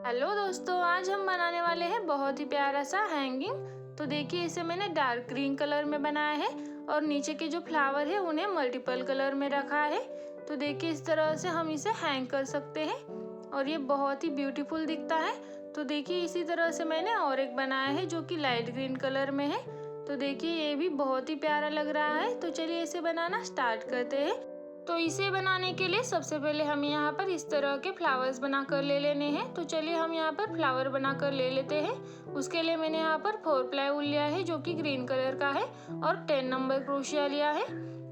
Hello दोस्तों, आज हम बनाने वाले हैं बहुत ही प्यारा सा हैंगिंग। तो देखिए, इसे मैंने डार्क ग्रीन कलर में बनाया है और नीचे के जो फ्लावर है उन्हें मल्टीपल कलर में रखा है। तो देखिए, इस तरह से हम इसे हैंग कर सकते हैं और ये बहुत ही ब्यूटीफुल दिखता है। तो देखिए, इसी तरह से मैंने और एक बनाया है जो कि लाइट ग्रीन कलर में है। तो देखिए, ये भी बहुत ही प्यारा लग रहा है। तो चलिए इसे बनाना स्टार्ट करते हैं। तो इसे बनाने के लिए सबसे पहले हमें यहाँ पर इस तरह के फ्लावर्स बना कर ले लेने हैं। तो चलिए हम यहाँ पर फ्लावर बना कर ले लेते हैं। उसके लिए मैंने यहाँ पर 4 प्लाई वूल लिया है जो कि ग्रीन कलर का है और 10 नंबर क्रोशिया लिया है।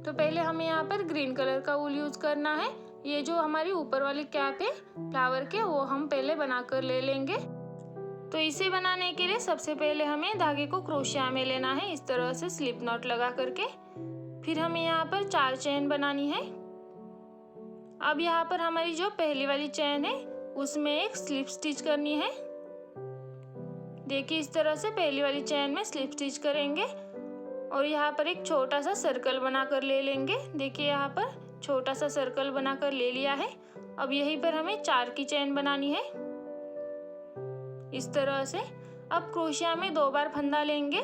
तो पहले हमें यहाँ पर ग्रीन कलर का वूल यूज करना है। ये जो हमारी ऊपर वाली कैप है फ्लावर के, वो हम पहले बना कर ले लेंगे। तो इसे बनाने के लिए सबसे पहले हमें धागे को क्रोशिया में लेना है, इस तरह से स्लिप नॉट लगा करके। फिर हमें यहाँ पर 4 चेन बनानी है। अब यहाँ पर हमारी जो पहली वाली चेन है उसमें एक स्लिप स्टिच करनी है। देखिए, इस तरह से पहली वाली चेन में स्लिप स्टिच करेंगे और यहाँ पर एक छोटा सा सर्कल बनाकर ले लेंगे। देखिए, यहाँ पर छोटा सा सर्कल बनाकर ले लिया है। अब यहीं पर हमें 4 की चेन बनानी है, इस तरह से। अब क्रोशिया में 2 बार फंदा लेंगे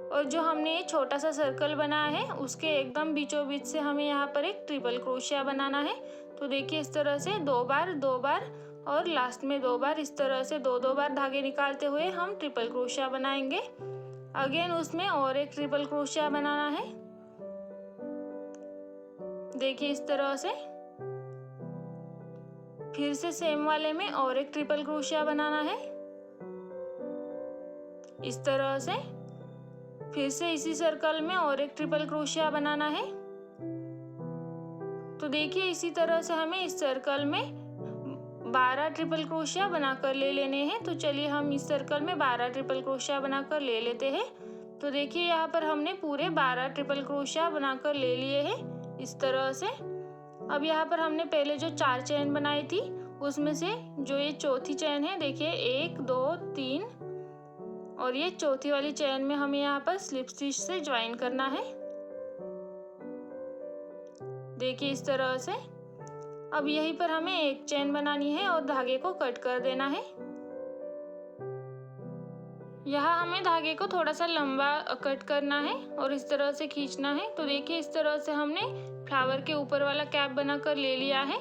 और जो हमने ये छोटा सा सर्कल बनाया है उसके एकदम बीचों बीच से हमें यहाँ पर एक ट्रिपल क्रोशिया बनाना है। तो देखिए, इस तरह से 2 बार और लास्ट में 2 बार, इस तरह से 2 बार धागे निकालते हुए हम ट्रिपल क्रोशिया बनाएंगे। अगेन उसमें और एक ट्रिपल क्रोशिया बनाना है। देखिए, इस तरह से फिर से सेम वाले में और एक ट्रिपल क्रोशिया बनाना है, इस तरह से। फिर से इसी सर्कल में और एक ट्रिपल क्रोशिया बनाना है। तो देखिए, इसी तरह से हमें इस सर्कल में 12 ट्रिपल क्रोशिया बनाकर ले लेने हैं। तो चलिए हम इस सर्कल में 12 ट्रिपल क्रोशिया बनाकर ले लेते हैं। तो देखिए, यहाँ पर हमने पूरे 12 ट्रिपल क्रोशिया बनाकर ले लिए हैं, इस तरह से। अब यहाँ पर हमने पहले जो 4 चेन बनाई थी उसमें से जो ये चौथी चेन है, देखिए 1 2 3 और ये चौथी वाली चेन में हमें यहाँ पर स्लिप स्टिच से ज्वाइन करना है। देखिए, इस तरह से। अब यहीं पर हमें एक चेन बनानी है और धागे को कट कर देना है। यहाँ हमें धागे को थोड़ा सा लंबा कट करना है और इस तरह से खींचना है। तो देखिए, इस तरह से हमने फ्लावर के ऊपर वाला कैप बनाकर ले लिया है।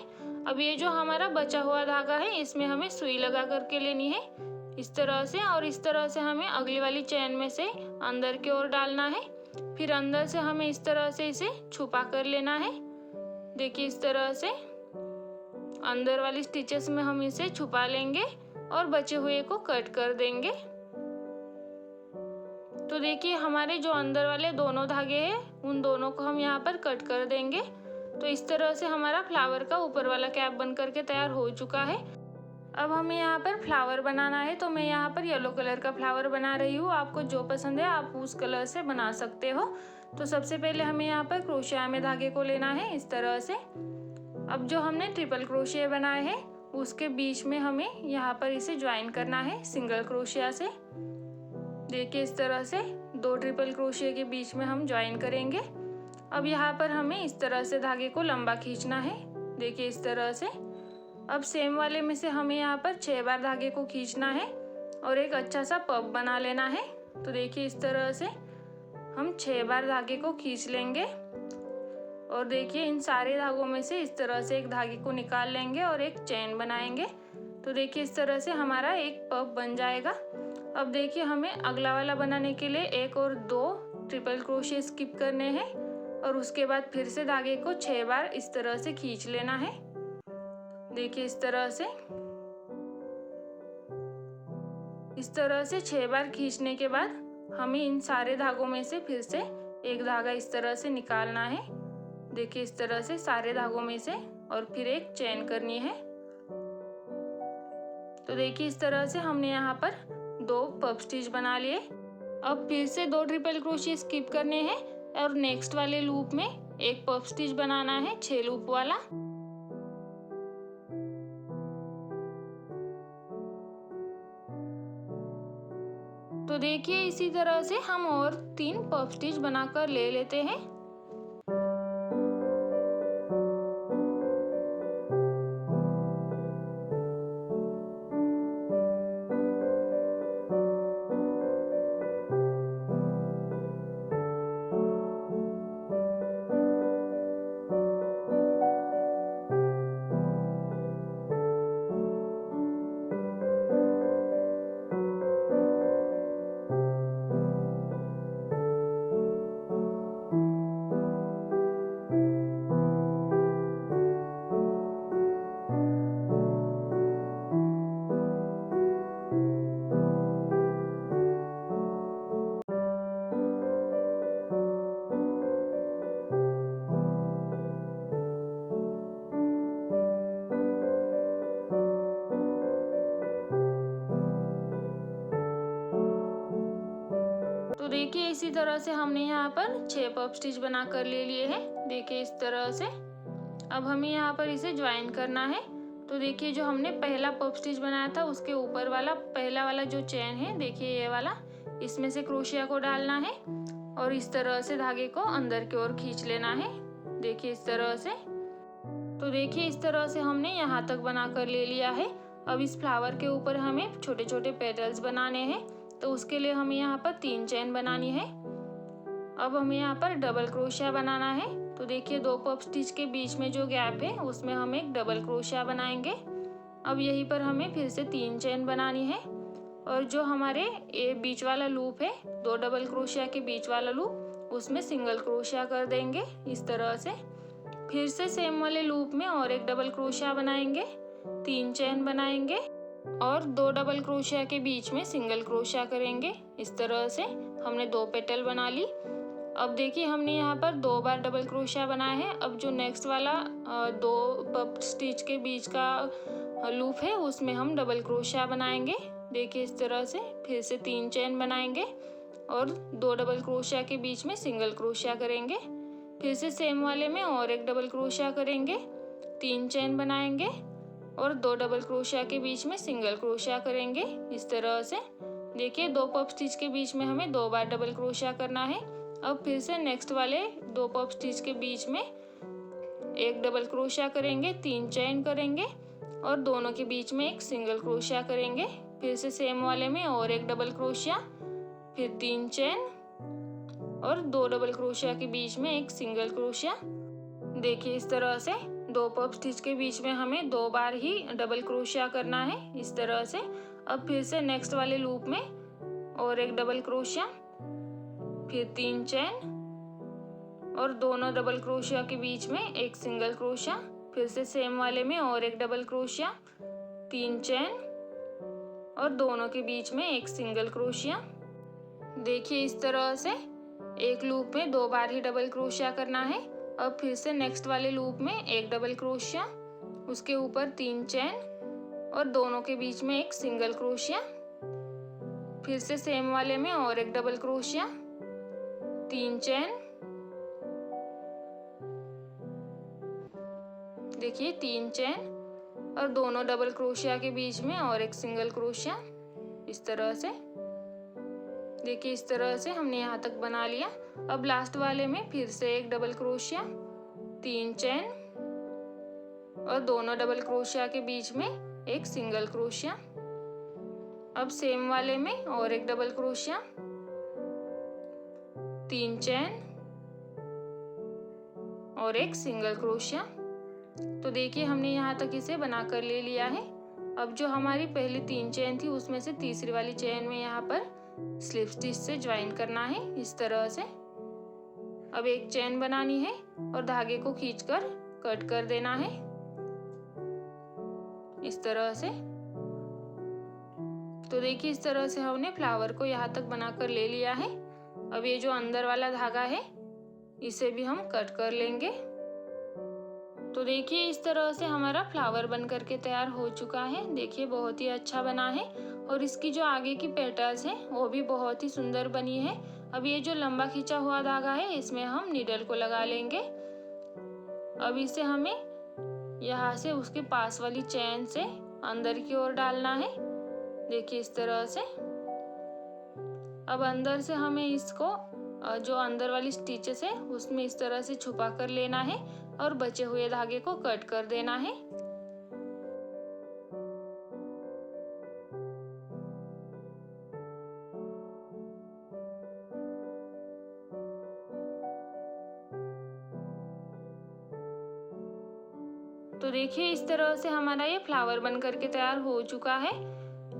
अब ये जो हमारा बचा हुआ धागा है इसमें हमें सुई लगा करके लेनी है, इस तरह से। और इस तरह से हमें अगली वाली चेन में से अंदर की ओर डालना है। फिर अंदर से हमें इस तरह से इसे छुपा कर लेना है। देखिए, इस तरह से अंदर वाली स्टिचेस में हम इसे छुपा लेंगे और बचे हुए को कट कर देंगे। तो देखिए, हमारे जो अंदर वाले दोनों धागे हैं उन दोनों को हम यहाँ पर कट कर देंगे। तो इस तरह से हमारा फ्लावर का ऊपर वाला कैप बन करके तैयार हो चुका है। अब हमें यहाँ पर फ्लावर बनाना है। तो मैं यहाँ पर येलो कलर का फ्लावर बना रही हूँ। आपको जो पसंद है आप उस कलर से बना सकते हो। तो सबसे पहले हमें यहाँ पर क्रोशिया में धागे को लेना है, इस तरह से। अब जो हमने ट्रिपल क्रोशिया बनाए हैं उसके बीच में हमें यहाँ पर इसे ज्वाइन करना है सिंगल क्रोशिया से। देखिए, इस तरह से 2 ट्रिपल क्रोशिया के बीच में हम ज्वाइन करेंगे। अब यहाँ पर हमें इस तरह से धागे को लंबा खींचना है। देखिए, इस तरह से। अब सेम वाले में से हमें यहाँ पर 6 बार धागे को खींचना है और एक अच्छा सा पफ बना लेना है। तो देखिए, इस तरह से हम 6 बार धागे को खींच लेंगे और देखिए, इन सारे धागों में से इस तरह से एक धागे को निकाल लेंगे और एक चेन बनाएंगे। तो देखिए, इस तरह से हमारा एक पफ बन जाएगा। अब देखिए, हमें अगला वाला बनाने के लिए 1 और 2 ट्रिपल क्रोशिया स्किप करने हैं और उसके बाद फिर से धागे को 6 बार इस तरह से खींच लेना है। देखिए, इस तरह से 6 बार खींचने के बाद हमें इन सारे धागों में से फिर से एक धागा इस तरह से निकालना है। देखिए, इस तरह से सारे धागों में से, और फिर एक चेन करनी है। तो देखिए, इस तरह से हमने यहाँ पर 2 पफ स्टिच बना लिए। अब फिर से 2 ट्रिपल क्रोशिया स्किप करने हैं और नेक्स्ट वाले लूप में एक पफ स्टिच बनाना है 6 लूप वाला। तो देखिए, इसी तरह से हम और 3 पफ स्टिच बनाकर ले लेते हैं। देखिए इसी तरह से हमने यहाँ पर 6 पफ स्टिच बना कर ले लिए हैं। देखिए इस तरह से। अब हमें यहाँ पर इसे ज्वाइन करना है। तो देखिए जो हमने पहला पफ स्टिच बनाया था उसके ऊपर वाला पहला वाला जो चेन है, देखिए ये वाला, इसमें से क्रोशिया को डालना है और इस तरह से धागे को अंदर की ओर खींच लेना है। देखिए इस तरह से। तो देखिए इस तरह से हमने यहाँ तक बना कर ले लिया है। अब इस फ्लावर के ऊपर हमें छोटे छोटे पेटल्स बनाने हैं, तो उसके लिए हमें यहाँ पर 3 चेन बनानी है। अब हमें यहाँ पर डबल क्रोशिया बनाना है। तो देखिए 2 पफ स्टिच के बीच में जो गैप है उसमें हम एक डबल क्रोशिया बनाएंगे। अब यहीं पर हमें फिर से 3 चेन बनानी है और जो हमारे ये बीच वाला लूप है, 2 डबल क्रोशिया के बीच वाला लूप, उसमें सिंगल क्रोशिया कर देंगे इस तरह से। फिर से सेम वाले लूप में और एक डबल क्रोशिया बनाएंगे, 3 चेन बनाएंगे और 2 डबल क्रोशिया के बीच में सिंगल क्रोशिया करेंगे। इस तरह से हमने 2 पेटल बना ली। अब देखिए हमने यहाँ पर 2 बार डबल क्रोशिया बनाया है। अब जो नेक्स्ट वाला 2 पफ स्टिच के बीच का लूप है उसमें हम डबल क्रोशिया बनाएंगे। देखिए इस तरह से। फिर से 3 चेन बनाएंगे और 2 डबल क्रोशिया के बीच में सिंगल क्रोशिया करेंगे। फिर से सेम वाले में और एक डबल क्रोशिया करेंगे, 3 चेन बनाएंगे और 2 डबल क्रोशिया के बीच में सिंगल क्रोशिया करेंगे इस तरह से। देखिए 2 पफ स्टिच के बीच में हमें 2 बार डबल क्रोशिया करना है। अब फिर से नेक्स्ट वाले 2 पफ स्टिच के बीच में एक डबल क्रोशिया करेंगे, 3 चेन करेंगे और दोनों के बीच में एक सिंगल क्रोशिया करेंगे। फिर से सेम वाले में और एक डबल क्रोशिया, फिर 3 चेन और 2 डबल क्रोशिया के बीच में एक सिंगल क्रोशिया। देखिए इस तरह से 2 पफ स्टिच के बीच में हमें 2 बार ही डबल क्रोशिया करना है इस तरह से। अब फिर से नेक्स्ट वाले लूप में और एक डबल क्रोशिया, फिर 3 चेन और दोनों डबल क्रोशिया के बीच में एक सिंगल क्रोशिया। फिर से सेम वाले में और एक डबल क्रोशिया, 3 चेन और दोनों के बीच में एक सिंगल क्रोशिया। देखिए इस तरह से एक लूप में 2 बार ही डबल क्रोशिया करना है। अब फिर से नेक्स्ट वाले लूप में एक डबल क्रोशिया, उसके ऊपर 3 चेन और दोनों के बीच में एक सिंगल क्रोशिया। फिर से सेम वाले में और एक डबल क्रोशिया, 3 चेन, देखिए 3 चेन और दोनों डबल क्रोशिया के बीच में और एक सिंगल क्रोशिया इस तरह से। देखिए इस तरह से हमने यहाँ तक बना लिया। अब लास्ट वाले में फिर से एक डबल क्रोशिया, 3 चेन और दोनों डबल क्रोशिया के बीच में एक सिंगल क्रोशिया। अब सेम वाले में और एक डबल क्रोशिया, 3 चेन और एक सिंगल क्रोशिया। तो देखिए हमने यहाँ तक इसे बनाकर ले लिया है। अब जो हमारी पहली 3 चेन थी उसमें से तीसरी वाली चेन में यहाँ पर स्लिप स्टिच से ज्वाइन करना है इस तरह से। अब एक चेन बनानी है और धागे को खींचकर कट कर देना है इस तरह से। तो देखिए इस तरह से हमने फ्लावर को यहाँ तक बनाकर ले लिया है। अब ये जो अंदर वाला धागा है इसे भी हम कट कर लेंगे। तो देखिए इस तरह से हमारा फ्लावर बन करके तैयार हो चुका है। देखिए बहुत ही अच्छा बना है और इसकी जो आगे की पेटल्स हैं वो भी बहुत ही सुंदर बनी है। अब ये जो लंबा खींचा हुआ धागा है इसमें हम नीडल को लगा लेंगे। अब इसे हमें यहाँ से उसके पास वाली चेन से अंदर की ओर डालना है। देखिए इस तरह से। अब अंदर से हमें इसको जो अंदर वाली स्टिचेस है उसमें इस तरह से छुपा कर लेना है और बचे हुए धागे को कट कर देना है। तो देखिए इस तरह से हमारा ये फ्लावर बन करके तैयार हो चुका है।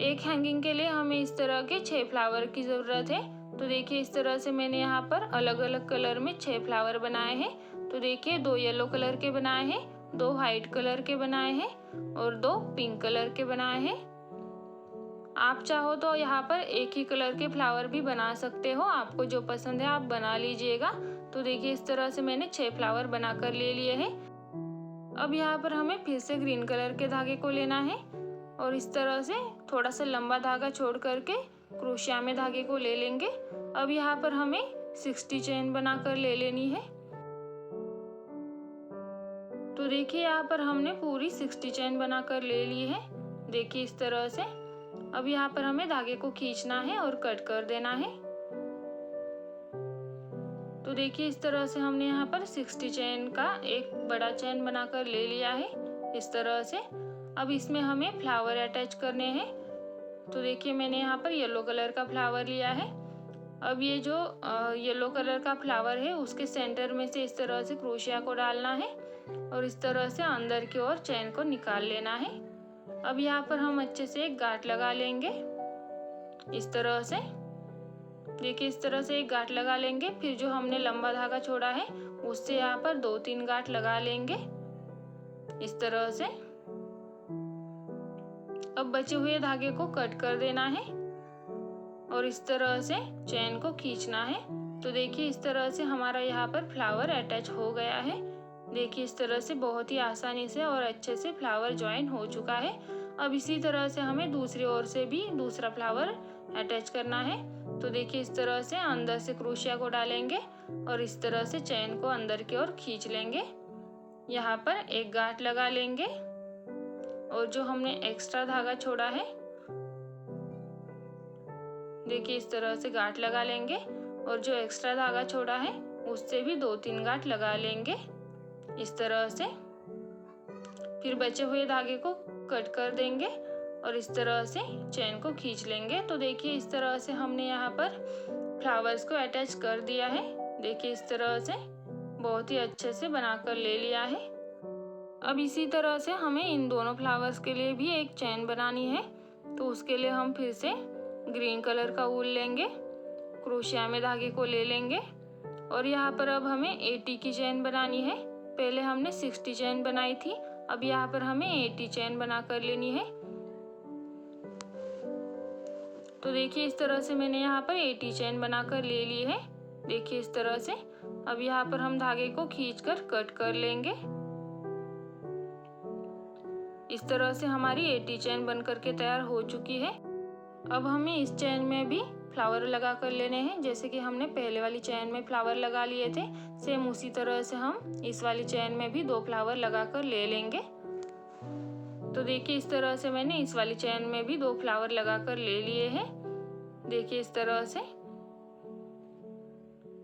एक हैंगिंग के लिए हमें इस तरह के 6 फ्लावर की ज़रूरत है। तो देखिए इस तरह से मैंने यहाँ पर अलग अलग कलर में 6 फ्लावर बनाए हैं। तो देखिए 2 येलो कलर के बनाए हैं, 2 वाइट कलर के बनाए हैं और 2 पिंक कलर के बनाए हैं। आप चाहो तो यहाँ पर एक ही कलर के फ्लावर भी बना सकते हो, आपको जो पसंद है आप बना लीजिएगा। तो देखिए इस तरह से मैंने 6 फ्लावर बना कर ले लिए हैं। अब यहाँ पर हमें फिर से ग्रीन कलर के धागे को लेना है और इस तरह से थोड़ा सा लंबा धागा छोड़ करके क्रोशिया में धागे को ले लेंगे अब यहाँ पर हमें 60 चेन बनाकर ले लेनी है। तो देखिए यहाँ पर हमने पूरी 60 चेन बनाकर ले ली है। देखिए इस तरह से। अब यहाँ पर हमें धागे को खींचना है और कट कर देना है। तो देखिए इस तरह से हमने यहाँ पर 60 चेन का एक बड़ा चेन बनाकर ले लिया है इस तरह से। अब इसमें हमें फ्लावर अटैच करने हैं। तो देखिए मैंने यहाँ पर येलो कलर का फ्लावर लिया है। अब ये जो येलो कलर का फ्लावर है उसके सेंटर में से इस तरह से क्रोशिया को डालना है और इस तरह से अंदर की ओर चेन को निकाल लेना है। अब यहाँ पर हम अच्छे से एक गांठ लगा लेंगे इस तरह से। देखिए इस तरह से एक गांठ लगा लेंगे। फिर जो हमने लंबा धागा छोड़ा है उससे यहाँ पर 2-3 गांठ लगा लेंगे इस तरह से। अब बचे हुए धागे को कट कर देना है और इस तरह से चेन को खींचना है। तो देखिए इस तरह से हमारा यहाँ पर फ्लावर अटैच हो गया है। देखिए इस तरह से बहुत ही आसानी से और अच्छे से फ्लावर ज्वाइन हो चुका है। अब इसी तरह से हमें दूसरी ओर से भी दूसरा फ्लावर अटैच करना है। तो देखिए इस तरह से अंदर से क्रोशिया को डालेंगे और इस तरह से चेन को अंदर की ओर खींच लेंगे। यहाँ पर एक गांठ लगा लेंगे और जो हमने एक्स्ट्रा धागा छोड़ा है देखिए इस तरह से गांठ लगा लेंगे और जो एक्स्ट्रा धागा छोड़ा है उससे भी 2-3 गांठ लगा लेंगे इस तरह से। फिर बचे हुए धागे को कट कर देंगे और इस तरह से चेन को खींच लेंगे। तो देखिए इस तरह से हमने यहाँ पर फ्लावर्स को अटैच कर दिया है। देखिए इस तरह से बहुत ही अच्छे से बनाकर ले लिया है। अब इसी तरह से हमें इन दोनों फ्लावर्स के लिए भी एक चेन बनानी है। तो उसके लिए हम फिर से ग्रीन कलर का वूल लेंगे, क्रोशिया में धागे को ले लेंगे और यहाँ पर अब हमें 80 की चेन बनानी है। पहले हमने 60 चेन बनाई थी, अब यहाँ पर हमें 80 चेन बना कर लेनी है। तो देखिए इस तरह से मैंने यहाँ पर 80 चेन बनाकर ले ली है। देखिए इस तरह से। अब यहाँ पर हम धागे को खींचकर कट कर लेंगे। इस तरह से हमारी 80 चेन बन करके तैयार हो चुकी है। अब हमें इस चेन में भी फ्लावर लगा कर लेने हैं। जैसे कि हमने पहले वाली चेन में फ्लावर लगा लिए थे, सेम उसी तरह से हम इस वाली चेन में भी 2 फ्लावर लगा कर ले लेंगे। तो देखिए इस तरह से मैंने इस वाली चेन में भी 2 फ्लावर लगा कर ले लिए हैं। देखिए इस तरह से।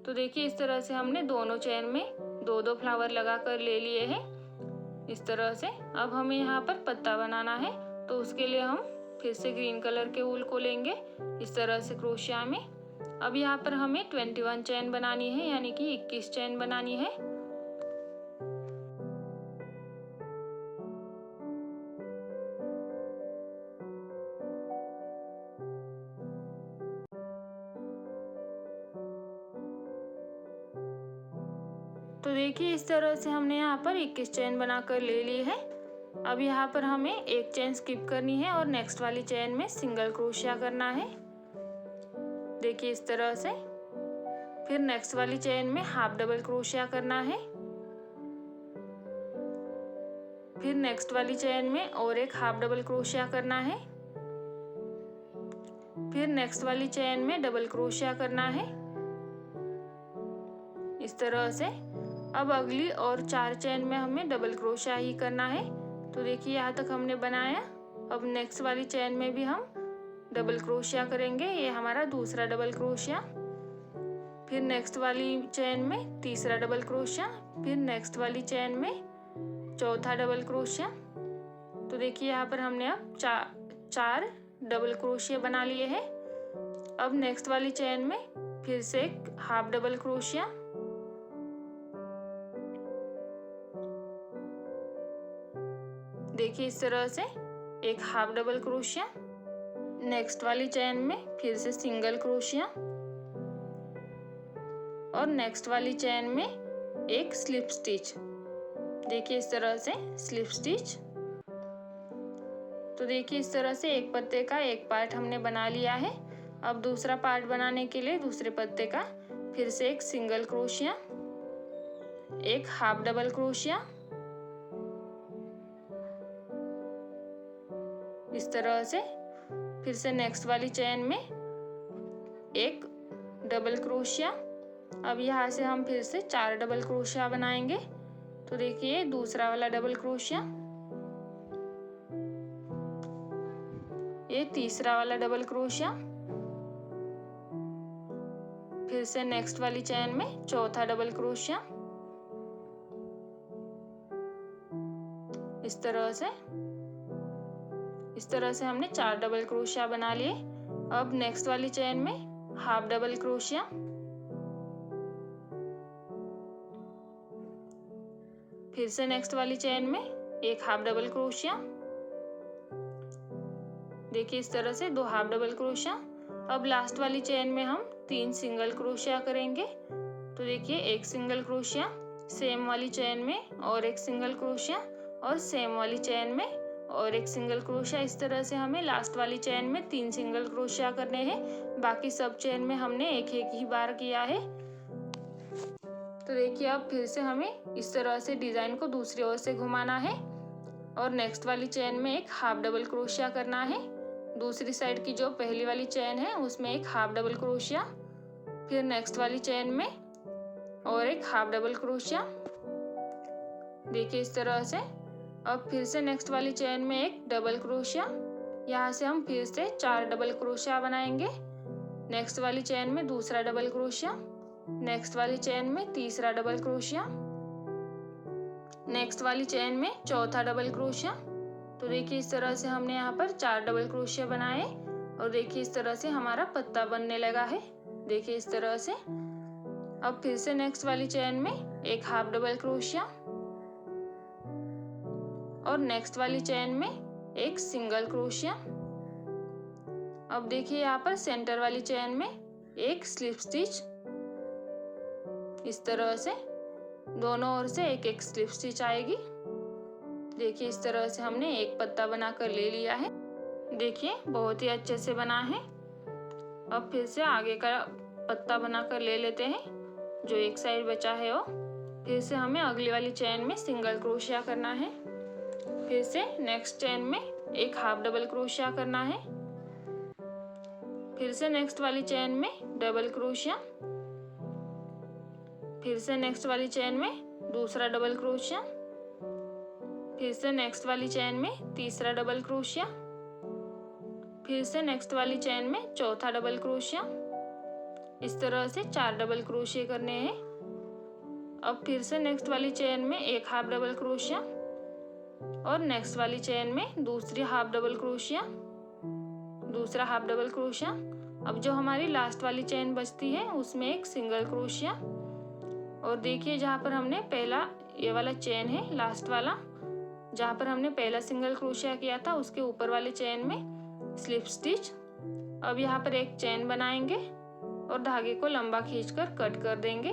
तो देखिए इस तरह से हमने दोनों चेन में 2-2 फ्लावर लगा कर ले लिए हैं इस तरह से। अब हमें यहाँ पर पत्ता बनाना है। तो उसके लिए हम फिर से ग्रीन कलर के वूल को लेंगे इस तरह से क्रोशिया में। अब यहाँ पर हमें 21 चेन बनानी है, यानी कि 21 चेन बनानी है। तो देखिए इस तरह से हमने यहाँ पर 21 चेन बनाकर ले ली है। अब यहाँ पर हमें एक चेन स्किप करनी है और नेक्स्ट वाली चेन में सिंगल क्रोशिया करना है। देखिए इस तरह से। फिर नेक्स्ट वाली चेन में हाफ डबल क्रोशिया करना है। फिर नेक्स्ट वाली चेन में और एक हाफ डबल क्रोशिया करना है। फिर नेक्स्ट वाली चेन में डबल क्रोशिया करना है इस तरह से। अब अगली और 4 चेन में हमें डबल क्रोशिया ही करना है। तो देखिए यहाँ तक हमने बनाया। अब नेक्स्ट वाली चेन में भी हम डबल क्रोशिया करेंगे। ये हमारा दूसरा डबल क्रोशिया। फिर नेक्स्ट वाली चेन में तीसरा डबल क्रोशिया। फिर नेक्स्ट वाली चेन में चौथा डबल क्रोशिया। तो देखिए यहाँ पर हमने अब 4 डबल क्रोशिया बना लिए हैं। अब नेक्स्ट वाली चेन में फिर से एक हाफ डबल क्रोशिया। देखिए इस तरह से एक हाफ डबल क्रोशिया। नेक्स्ट वाली चेन में फिर से सिंगल क्रोशिया और नेक्स्ट वाली चेन में एक स्लिप स्टिच। देखिए इस तरह से स्लिप स्टिच। तो देखिए इस तरह से एक पत्ते का एक पार्ट हमने बना लिया है। अब दूसरा पार्ट बनाने के लिए दूसरे पत्ते का फिर से एक सिंगल क्रोशिया, एक हाफ डबल क्रोशिया इस तरह से। फिर से नेक्स्ट वाली चेन में एक डबल क्रोशिया। अब यहाँ से हम फिर से 4 डबल क्रोशिया बनाएंगे। तो देखिए दूसरा वाला डबल क्रोशिया, ये तीसरा वाला डबल क्रोशिया, फिर से नेक्स्ट वाली चेन में चौथा डबल क्रोशिया। इस तरह से हमने 4 डबल क्रोशिया बना लिए। अब नेक्स्ट वाली चेन में हाफ डबल क्रोशिया, फिर से नेक्स्ट वाली चेन में एक हाफ डबल क्रोशिया। देखिए इस तरह से 2 हाफ डबल क्रोशिया। अब लास्ट वाली चेन में हम 3 सिंगल क्रोशिया करेंगे। तो देखिए एक सिंगल क्रोशिया, सेम वाली चेन में और एक सिंगल क्रोशिया, और सेम वाली चेन में और एक सिंगल क्रोशिया। इस तरह से हमें लास्ट वाली चेन में 3 सिंगल क्रोशिया करने हैं। बाकी सब चेन में हमने एक ही बार किया है। तो देखिए अब फिर से हमें इस तरह से डिज़ाइन को दूसरी ओर से घुमाना है और नेक्स्ट वाली चेन में एक हाफ डबल क्रोशिया करना है। दूसरी साइड की जो पहली वाली चेन है उसमें एक हाफ डबल क्रोशिया, फिर नेक्स्ट वाली चेन में और एक हाफ डबल क्रोशिया। देखिए इस तरह से। अब फिर से नेक्स्ट वाली चेन में एक डबल क्रोशिया। यहाँ से हम फिर से 4 डबल क्रोशिया बनाएंगे। नेक्स्ट वाली चेन में दूसरा डबल क्रोशिया, नेक्स्ट वाली चेन में तीसरा डबल क्रोशिया, नेक्स्ट वाली चेन में चौथा डबल क्रोशिया। तो देखिए इस तरह से हमने यहाँ पर 4 डबल क्रोशिया बनाए और देखिए इस तरह से हमारा पत्ता बनने लगा है। देखिए इस तरह से। अब फिर से नेक्स्ट वाली चेन में एक हाफ डबल क्रोशिया और नेक्स्ट वाली चेन में एक सिंगल क्रोशिया। अब देखिए यहाँ पर सेंटर वाली चेन में एक स्लिप स्टिच। इस तरह से दोनों ओर से एक एक स्लिप स्टिच आएगी। देखिए इस तरह से हमने एक पत्ता बनाकर ले लिया है। देखिए बहुत ही अच्छे से बना है। अब फिर से आगे का पत्ता बनाकर ले लेते हैं, जो एक साइड बचा है वो। फिर से हमें अगली वाली चेन में सिंगल क्रोशिया करना है। फिर से नेक्स्ट चेन में एक हाफ डबल क्रोशिया करना है। फिर से नेक्स्ट वाली चेन में डबल क्रोशिया, फिर से नेक्स्ट वाली चेन में दूसरा डबल क्रोशिया, फिर से नेक्स्ट वाली चेन में तीसरा डबल क्रोशिया, फिर से नेक्स्ट वाली चेन में चौथा डबल क्रोशिया। इस तरह से 4 डबल क्रोशिया करने हैं। अब फिर से नेक्स्ट वाली चेन में एक हाफ डबल क्रोशिया और नेक्स्ट वाली चेन में दूसरी हाफ डबल क्रोशिया, दूसरा हाफ डबल क्रोशिया। अब जो हमारी लास्ट वाली चेन बचती है उसमें एक सिंगल क्रोशिया। और देखिए जहाँ पर हमने पहला ये वाला चेन है लास्ट वाला, जहाँ पर हमने पहला सिंगल क्रोशिया किया था उसके ऊपर वाले चेन में स्लिप स्टिच। अब यहाँ पर एक चेन बनाएंगे और धागे को लंबा खींचकर कट कर देंगे।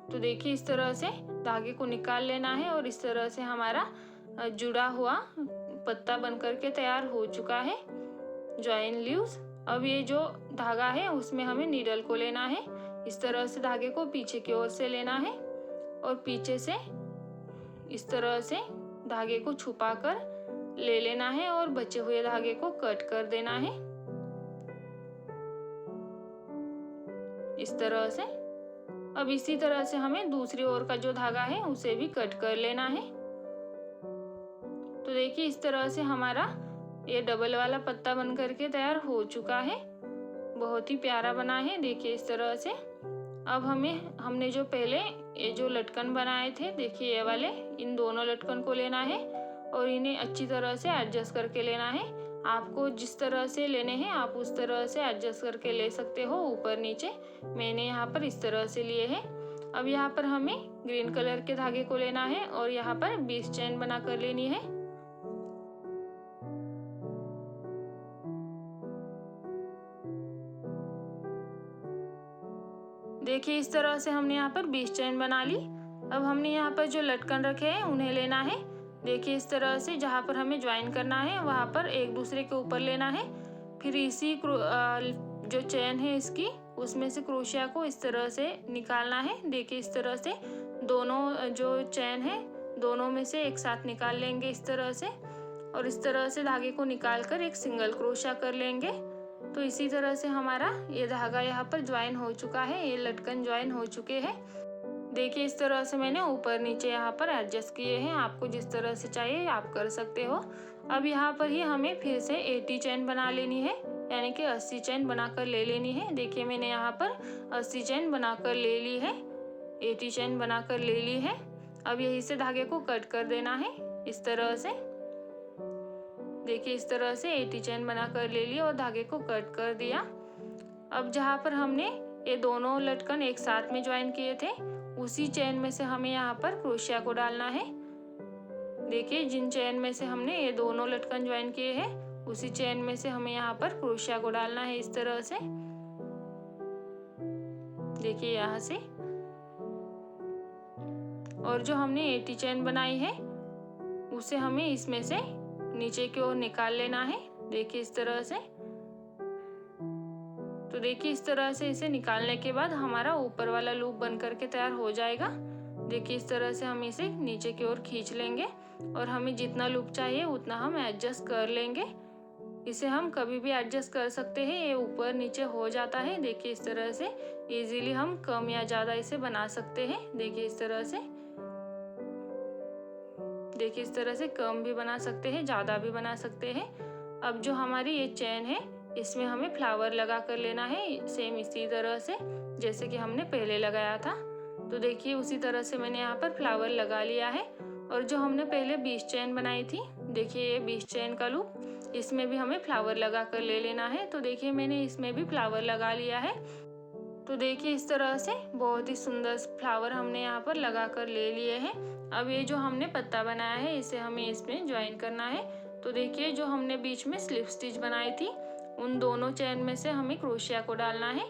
तो देखिए इस तरह से धागे को निकाल लेना है और इस तरह से हमारा जुड़ा हुआ पत्ता बनकर के तैयार हो चुका है, जॉइन लीव्स। अब ये जो धागा है उसमें हमें नीडल को लेना है। इस तरह से धागे को पीछे की ओर से लेना है और पीछे से इस तरह से धागे को छुपाकर ले लेना है और बचे हुए धागे को कट कर देना है इस तरह से। अब इसी तरह से हमें दूसरी ओर का जो धागा है उसे भी कट कर लेना है। तो देखिए इस तरह से हमारा ये डबल वाला पत्ता बन करके तैयार हो चुका है। बहुत ही प्यारा बना है। देखिए इस तरह से। अब हमने जो पहले ये जो लटकन बनाए थे, देखिए ये वाले, इन दोनों लटकन को लेना है और इन्हें अच्छी तरह से एडजस्ट करके लेना है। आपको जिस तरह से लेने हैं आप उस तरह से एडजस्ट करके ले सकते हो, ऊपर नीचे। मैंने यहाँ पर इस तरह से लिए हैं। अब यहाँ पर हमें ग्रीन कलर के धागे को लेना है और यहाँ पर 20 चेन बना कर लेनी है। देखिए इस तरह से हमने यहाँ पर 20 चेन बना ली। अब हमने यहाँ पर जो लटकन रखे हैं उन्हें लेना है। देखिए इस तरह से जहाँ पर हमें ज्वाइन करना है वहाँ पर एक दूसरे के ऊपर लेना है। फिर इसी जो चेन है इसकी, उसमें से क्रोशिया को इस तरह से निकालना है। देखिए इस तरह से दोनों जो चेन है दोनों में से एक साथ निकाल लेंगे इस तरह से, और इस तरह से धागे को निकाल कर एक सिंगल क्रोशिया कर लेंगे। तो इसी तरह से हमारा ये धागा यहाँ पर ज्वाइन हो चुका है, ये लटकन ज्वाइन हो चुके हैं। देखिए इस तरह से मैंने ऊपर नीचे यहाँ पर एडजस्ट किए हैं। आपको जिस तरह से चाहिए आप कर सकते हो। अब यहाँ पर ही हमें फिर से 80 चेन बना लेनी है, यानी कि 80 चेन बनाकर ले लेनी है। देखिए मैंने यहाँ पर 80 चेन बनाकर ले ली है, 80 चेन बनाकर ले ली है। अब यहीं से धागे को कट कर देना है इस तरह से। देखिए इस तरह से 80 चेन बनाकर ले ली और धागे को कट कर दिया। अब जहाँ पर हमने ये दोनों लटकन एक साथ में ज्वाइन किए थे, उसी चेन में से हमें यहाँ पर क्रोशिया को डालना है। देखिए जिन चेन में से हमने ये दोनों लटकन ज्वाइन किए हैं, उसी चेन में से हमें यहाँ पर क्रोशिया को डालना है इस तरह से। देखिए यहाँ से, और जो हमने 80 चेन बनाई है उसे हमें इसमें से नीचे की ओर निकाल लेना है। देखिए इस तरह से। तो देखिए इस तरह से इसे निकालने के बाद हमारा ऊपर वाला लूप बन करके तैयार हो जाएगा। देखिए इस तरह से हम इसे नीचे की ओर खींच लेंगे और हमें जितना लूप चाहिए उतना हम एडजस्ट कर लेंगे। इसे हम कभी भी एडजस्ट कर सकते हैं, ये ऊपर नीचे हो जाता है। देखिए इस तरह से इजीली हम कम या ज़्यादा इसे बना सकते हैं। देखिए इस तरह से, देखिए इस तरह से कम भी बना सकते हैं, ज़्यादा भी बना सकते हैं। अब जो हमारी ये चेन है इसमें हमें फ्लावर लगा कर लेना है, सेम इसी तरह से जैसे कि हमने पहले लगाया था। तो देखिए उसी तरह से मैंने यहाँ पर फ्लावर लगा लिया है। और जो हमने पहले 20 चेन बनाई थी, देखिए ये 20 चेन का लूप, इसमें भी हमें फ्लावर लगा कर ले लेना है। तो देखिए मैंने इसमें भी फ्लावर लगा लिया है। तो देखिए इस तरह से बहुत ही सुंदर फ्लावर हमने यहाँ पर लगा कर ले लिए हैं। अब ये जो हमने पत्ता बनाया है इसे हमें इसमें ज्वाइन करना है। तो देखिए जो हमने बीच में स्लिप स्टिच बनाई थी, उन दोनों चेन में से हमें क्रोशिया को डालना है।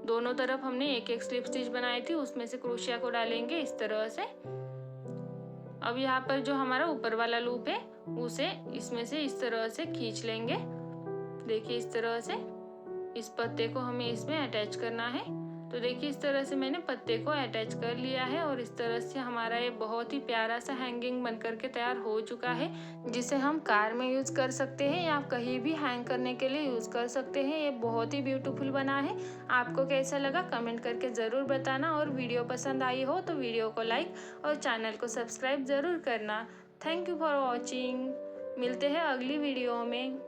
दोनों तरफ हमने एक एक स्लिप स्टिच बनाई थी, उसमें से क्रोशिया को डालेंगे इस तरह से। अब यहाँ पर जो हमारा ऊपर वाला लूप है उसे इसमें से इस तरह से खींच लेंगे। देखिए इस तरह से इस पत्ते को हमें इसमें अटैच करना है। तो देखिए इस तरह से मैंने पत्ते को अटैच कर लिया है और इस तरह से हमारा ये बहुत ही प्यारा सा हैंगिंग बन करके तैयार हो चुका है, जिसे हम कार में यूज़ कर सकते हैं या कहीं भी हैंग करने के लिए यूज़ कर सकते हैं। ये बहुत ही ब्यूटीफुल बना है। आपको कैसा लगा कमेंट करके ज़रूर बताना, और वीडियो पसंद आई हो तो वीडियो को लाइक और चैनल को सब्सक्राइब ज़रूर करना। Thank you for watching. मिलते हैं अगली वीडियो में।